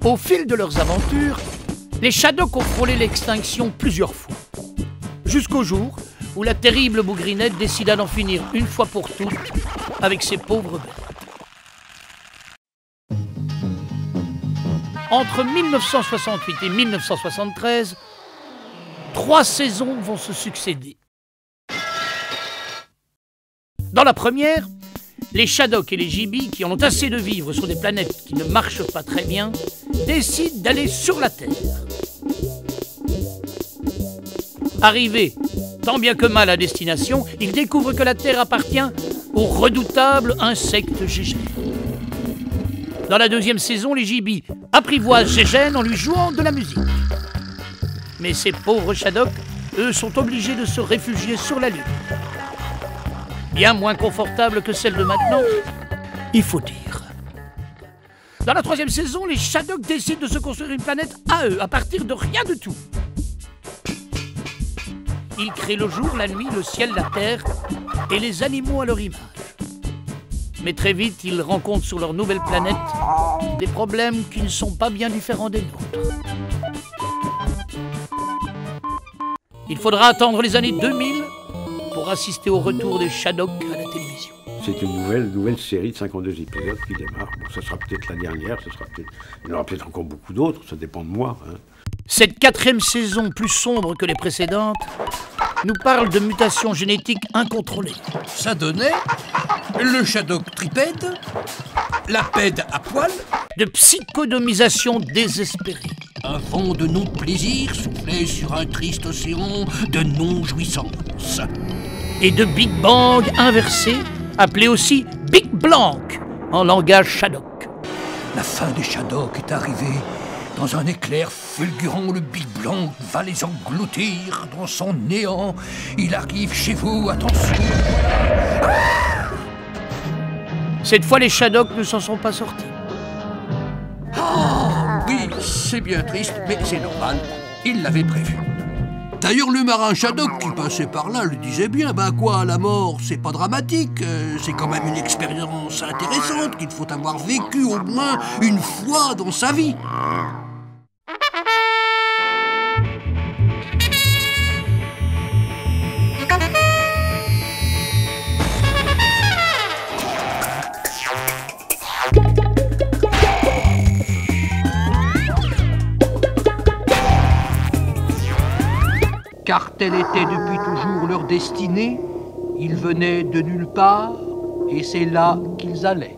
Au fil de leurs aventures, les Shadocks ont frôlé l'extinction plusieurs fois. Jusqu'au jour où la terrible Bougrinette décida d'en finir une fois pour toutes avec ces pauvres bêtes. Entre 1968 et 1973, 3 saisons vont se succéder. Dans la première, les Shadocks et les Gibis, qui en ont assez de vivre sur des planètes qui ne marchent pas très bien, décident d'aller sur la Terre. Arrivés tant bien que mal à destination, ils découvrent que la Terre appartient au redoutable insecte Gégène. Dans la deuxième saison, les Gibis apprivoisent Gégène en lui jouant de la musique. Mais ces pauvres Shadocks, eux, sont obligés de se réfugier sur la Lune. Bien moins confortable que celle de maintenant, il faut dire. Dans la troisième saison, les Shadocks décident de se construire une planète à eux, à partir de rien du tout. Ils créent le jour, la nuit, le ciel, la terre et les animaux à leur image. Mais très vite, ils rencontrent sur leur nouvelle planète des problèmes qui ne sont pas bien différents des nôtres. Il faudra attendre les années 2000 pour assister au retour des Shadocks à la télévision. C'est une nouvelle série de 52 épisodes qui démarre. Bon, ça sera peut-être la dernière, il y en aura peut-être encore beaucoup d'autres, ça dépend de moi. Cette 4e saison, plus sombre que les précédentes, nous parle de mutations génétiques incontrôlées. Ça donnait le Shadok tripède, la pède à poil, de psychodomisation désespérée. Un vent de non-plaisir soufflait sur un triste océan de non-jouissance. Et de Big Bang inversé, appelé aussi Big Blanc en langage Shadok. La fin des Shadocks est arrivée. Dans un éclair fulgurant, le Big Blanc va les engloutir dans son néant. Il arrive chez vous, attention. Cette fois, les Shadocks ne s'en sont pas sortis. Oui, c'est bien triste, mais c'est normal. Il l'avait prévu. D'ailleurs, le marin Shadok qui passait par là le disait bien. Ben quoi, la mort, c'est pas dramatique. C'est quand même une expérience intéressante qu'il faut avoir vécue au moins une fois dans sa vie. Car telle était depuis toujours leur destinée, ils venaient de nulle part, et c'est là qu'ils allaient.